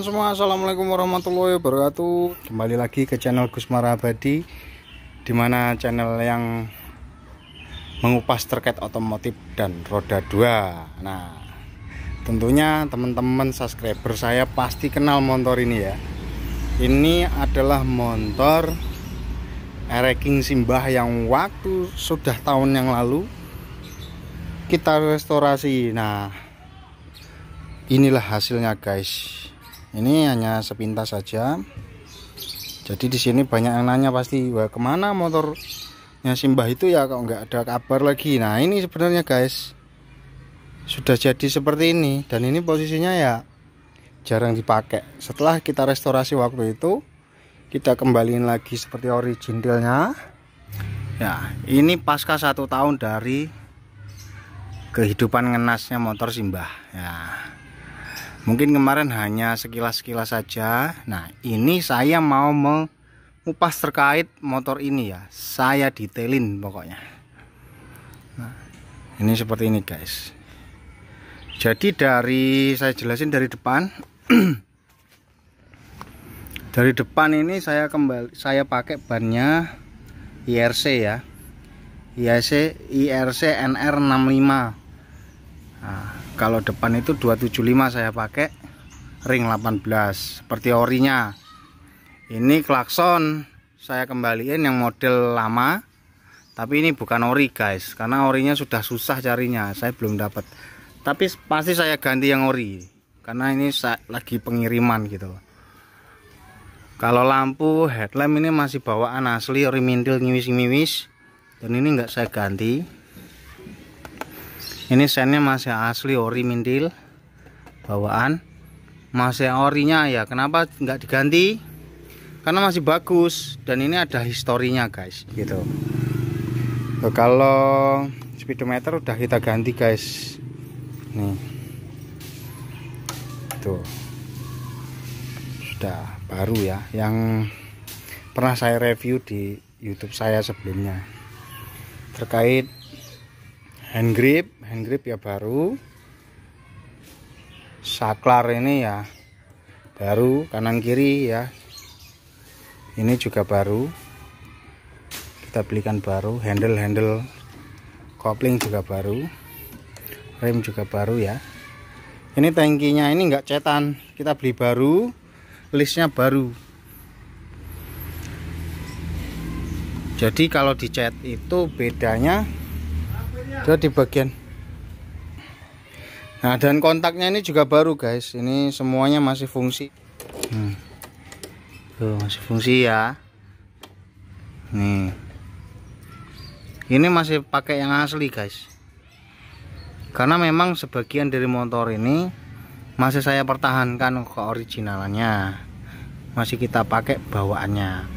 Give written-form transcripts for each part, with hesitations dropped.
teman-teman semua, assalamualaikum warahmatullahi wabarakatuh. Kembali lagi ke channel Gusmara Abadi, dimana channel yang mengupas terkait otomotif dan roda 2. Nah, tentunya teman-teman subscriber saya pasti kenal motor ini ya. Ini adalah motor Ereking Simbah yang waktu sudah tahun yang lalu kita restorasi. Nah, inilah hasilnya guys. Ini hanya sepintas saja. Jadi di sini banyak yang nanya pasti, wah kemana motornya Simbah itu ya, kok nggak ada kabar lagi. Nah ini sebenarnya guys sudah jadi seperti ini, dan ini posisinya ya jarang dipakai. Setelah kita restorasi waktu itu, kita kembaliin lagi seperti originalnya. Ya ini pasca 1 tahun dari kehidupan ngenasnya motor Simbah ya. Mungkin kemarin hanya sekilas-sekilas saja. Nah ini saya mau mengupas terkait motor ini ya, saya detailin pokoknya. Nah, ini seperti ini guys. Jadi saya jelasin dari depan. Dari depan ini saya pakai bannya IRC ya, IRC NR65. Nah, kalau depan itu 275 saya pakai ring 18 seperti orinya. Ini klakson saya kembaliin yang model lama, tapi ini bukan ori guys, karena orinya sudah susah carinya, saya belum dapat. Tapi pasti saya ganti yang ori, karena ini lagi pengiriman gitu. Kalau lampu headlamp ini masih bawaan asli, ori mintil ngiwis-ngiwis, dan ini enggak saya ganti. Ini sennya masih asli ori mintil bawaan, masih orinya ya. Kenapa nggak diganti? Karena masih bagus, dan ini ada historinya guys gitu. Kalau speedometer udah kita ganti guys, nih tuh sudah baru ya, yang pernah saya review di YouTube saya sebelumnya. Terkait hand grip ya baru, saklar ini ya baru, kanan kiri ya ini juga baru, kita belikan baru. Handle kopling juga baru, rem juga baru ya. Ini tangkinya ini enggak cetan, kita beli baru, listnya baru. Jadi kalau dicet itu bedanya dia di bagian. Nah, dan kontaknya ini juga baru guys. Ini semuanya masih fungsi. Tuh, masih fungsi ya. Nih. Ini masih pakai yang asli guys. Karena memang sebagian dari motor ini masih saya pertahankan ke originalannya. Masih kita pakai bawaannya.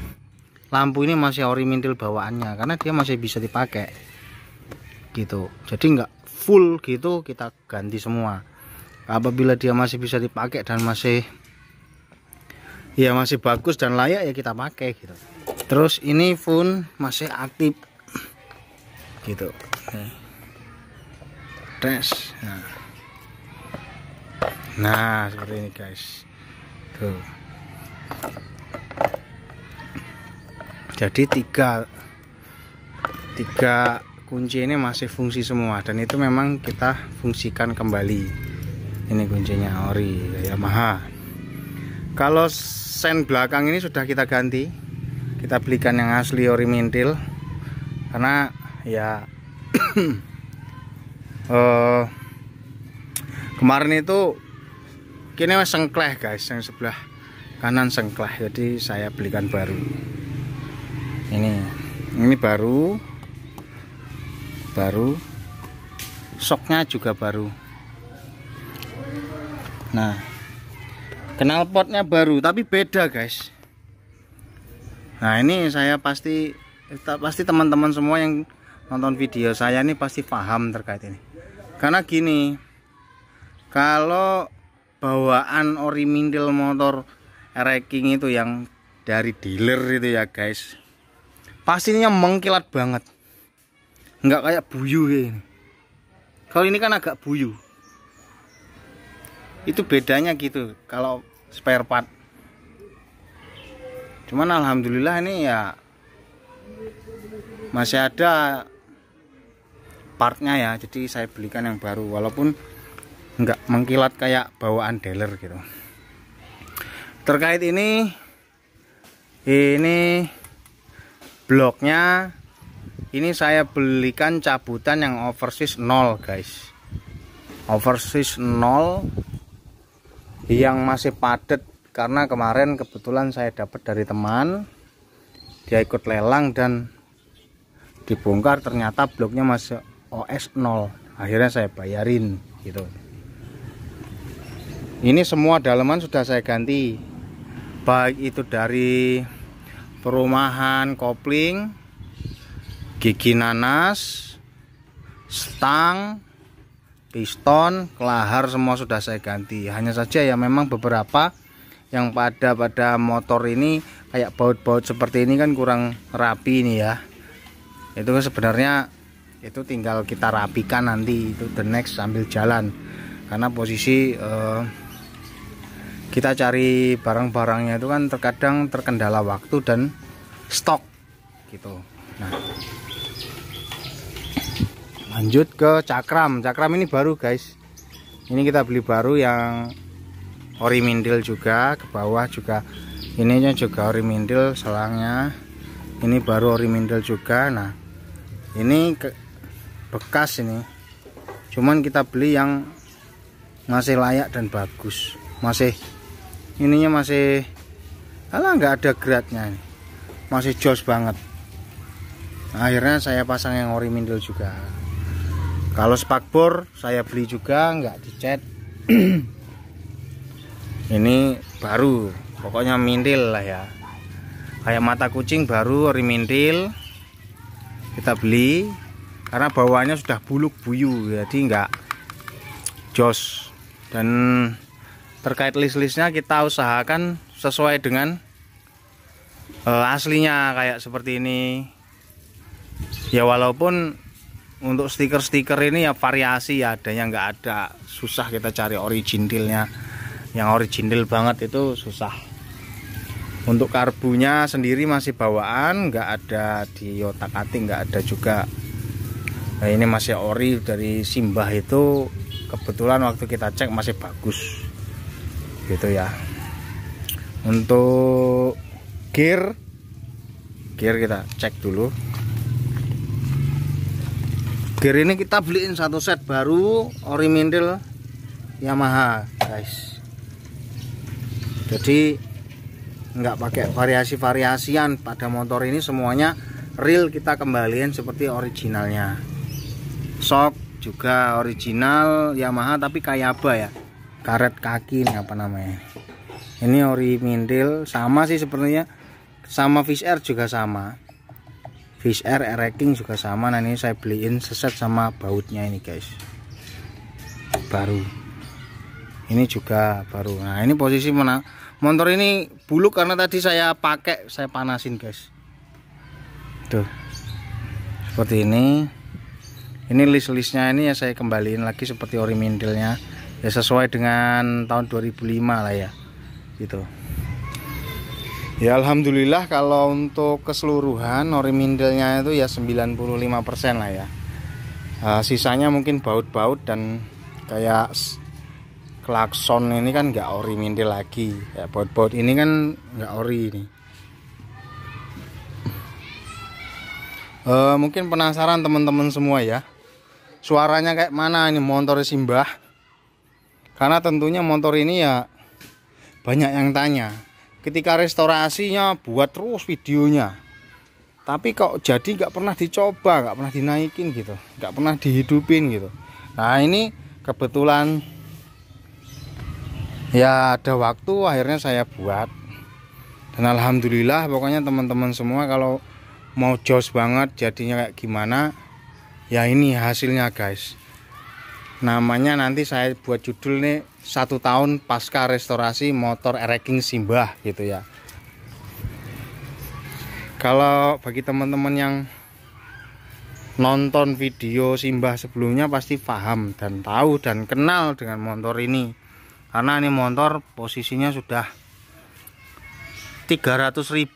Lampu ini masih ori mintil bawaannya, karena dia masih bisa dipakai. Gitu. Jadi enggak full gitu kita ganti semua. Apabila dia masih bisa dipakai dan masih bagus dan layak ya kita pakai gitu. Terus ini pun masih aktif gitu. Tes. Nah seperti ini guys tuh. Jadi tiga kunci ini masih fungsi semua, dan itu memang kita fungsikan kembali. Ini kuncinya ori Yamaha. Kalau sen belakang ini sudah kita ganti, kita belikan yang asli ori mintil, karena ya kemarin itu kini sengkleh guys, yang sebelah kanan sengkleh, jadi saya belikan baru. Ini baru, soknya juga baru. Nah, knalpotnya baru tapi beda guys. Nah ini saya pasti teman-teman semua yang nonton video saya ini pasti paham terkait ini. Karena gini, kalau bawaan ori mintil motor Ereking itu yang dari dealer itu ya guys, pastinya mengkilat banget, nggak kayak buyu ini. Kalau ini kan agak buyu, itu bedanya gitu. Kalau spare part. Cuman alhamdulillah ini ya masih ada partnya ya, jadi saya belikan yang baru walaupun enggak mengkilat kayak bawaan dealer gitu. Terkait ini bloknya ini saya belikan cabutan yang oversis 0 guys, oversis 0 yang masih padat. Karena kemarin kebetulan saya dapat dari teman, dia ikut lelang dan dibongkar ternyata bloknya masih OS 0. Akhirnya saya bayarin gitu. Ini semua daleman sudah saya ganti, baik itu dari perumahan, kopling, gigi nanas, stang, piston, kelahar, semua sudah saya ganti. Hanya saja ya memang beberapa yang pada motor ini kayak baut-baut seperti ini kan kurang rapi nih ya. Itu sebenarnya itu tinggal kita rapikan nanti, itu the next sambil jalan. Karena posisi kita cari barang-barangnya itu kan terkadang terkendala waktu dan stok gitu. Nah, lanjut ke cakram. Cakram ini baru guys. Ini kita beli baru yang ori mindil juga, ke bawah juga ininya juga ori mindil, selangnya ini baru ori mindil juga. Nah ini bekas ini, cuman kita beli yang masih layak dan bagus, masih ininya masih nggak ada geratnya, masih jos banget. Nah, akhirnya saya pasang yang ori mindil juga. Kalau spakbor saya beli juga, nggak dicat. Ini baru, pokoknya mindil lah ya, kayak mata kucing baru ori mindil kita beli karena bawaannya sudah buluk buyu, jadi nggak jos. Dan terkait list-listnya kita usahakan sesuai dengan aslinya kayak seperti ini ya, walaupun untuk stiker-stiker ini ya variasi ya, ada yang nggak ada, susah kita cari originalnya. Yang original banget itu susah. Untuk karbunya sendiri masih bawaan, nggak ada di otak-atik, nggak ada juga. Nah, ini masih ori dari Simbah, itu kebetulan waktu kita cek masih bagus gitu ya. Untuk gear kita cek dulu. Gear ini kita beliin satu set baru ori mindil Yamaha guys. Jadi nggak pakai variasi-variasian pada motor ini, semuanya real kita kembaliin seperti originalnya. Shock juga original Yamaha tapi Kayaba ya, karet kaki ini apa namanya. Ini ori mindil sama sih sebenarnya, sama Fish Air juga sama, Fish Air Ereking juga sama. Nah ini saya beliin seset sama bautnya ini guys, baru. Ini juga baru. Nah ini posisi mana motor ini buluk karena tadi saya pakai, saya panasin guys. Tuh seperti ini. Ini list-listnya ini ya saya kembaliin lagi seperti ori mindilnya ya, sesuai dengan tahun 2005 lah ya gitu. Ya alhamdulillah kalau untuk keseluruhan ori mindilnya itu ya 95% lah ya. Sisanya mungkin baut-baut dan kayak klakson ini kan nggak ori mindil lagi ya, baut-baut ini kan nggak ori ini. Mungkin penasaran teman-teman semua ya, suaranya kayak mana ini motor Simbah, karena tentunya motor ini ya banyak yang tanya ketika restorasinya, buat terus videonya tapi kok jadi nggak pernah dicoba, nggak pernah dinaikin gitu, nggak pernah dihidupin gitu. Nah ini kebetulan ya ada waktu, akhirnya saya buat. Dan alhamdulillah pokoknya teman-teman semua kalau mau jos banget jadinya kayak gimana ya, ini hasilnya guys. Namanya nanti saya buat judul nih, 1 tahun pasca restorasi motor Ereking Simbah gitu ya. Kalau bagi teman-teman yang nonton video Simbah sebelumnya pasti paham dan tahu dan kenal dengan motor ini. karena ini motor posisinya sudah 300.000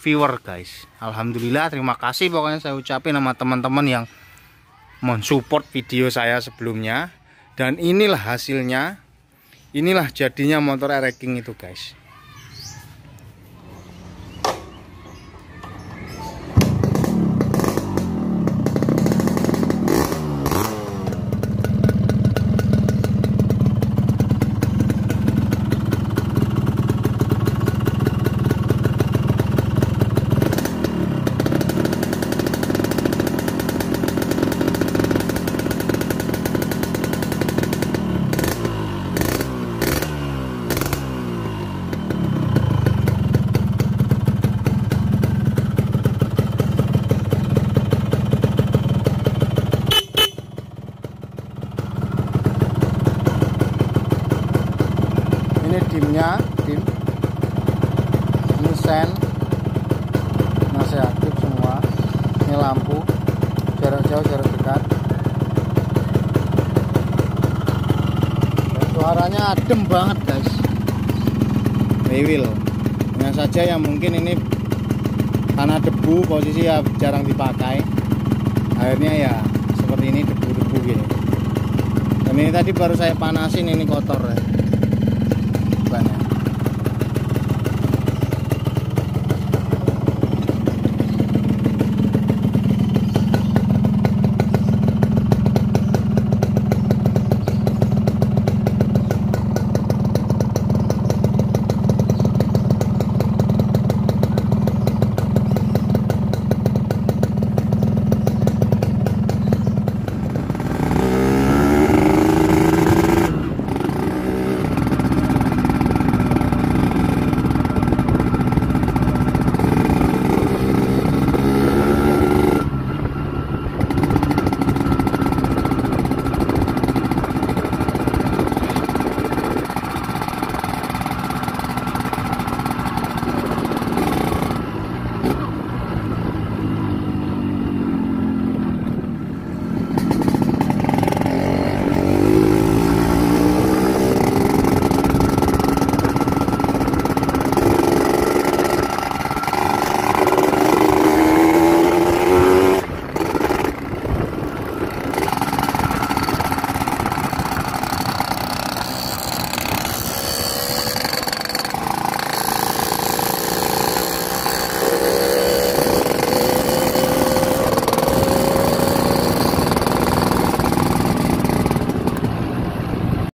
viewer guys. Alhamdulillah, terima kasih pokoknya saya ucapin sama teman-teman yang mensupport video saya sebelumnya. Dan inilah hasilnya, inilah jadinya motor Aero King itu guys. Ini dimnya, ini sen masih aktif semua. Ini lampu, jarak jauh, jarak dekat. Dan suaranya adem banget guys. Rewil. Hanya saja yang mungkin ini karena debu, posisi ya jarang dipakai. Akhirnya ya seperti ini, debu-debu gini. Dan ini tadi baru saya panasin, ini kotor ya.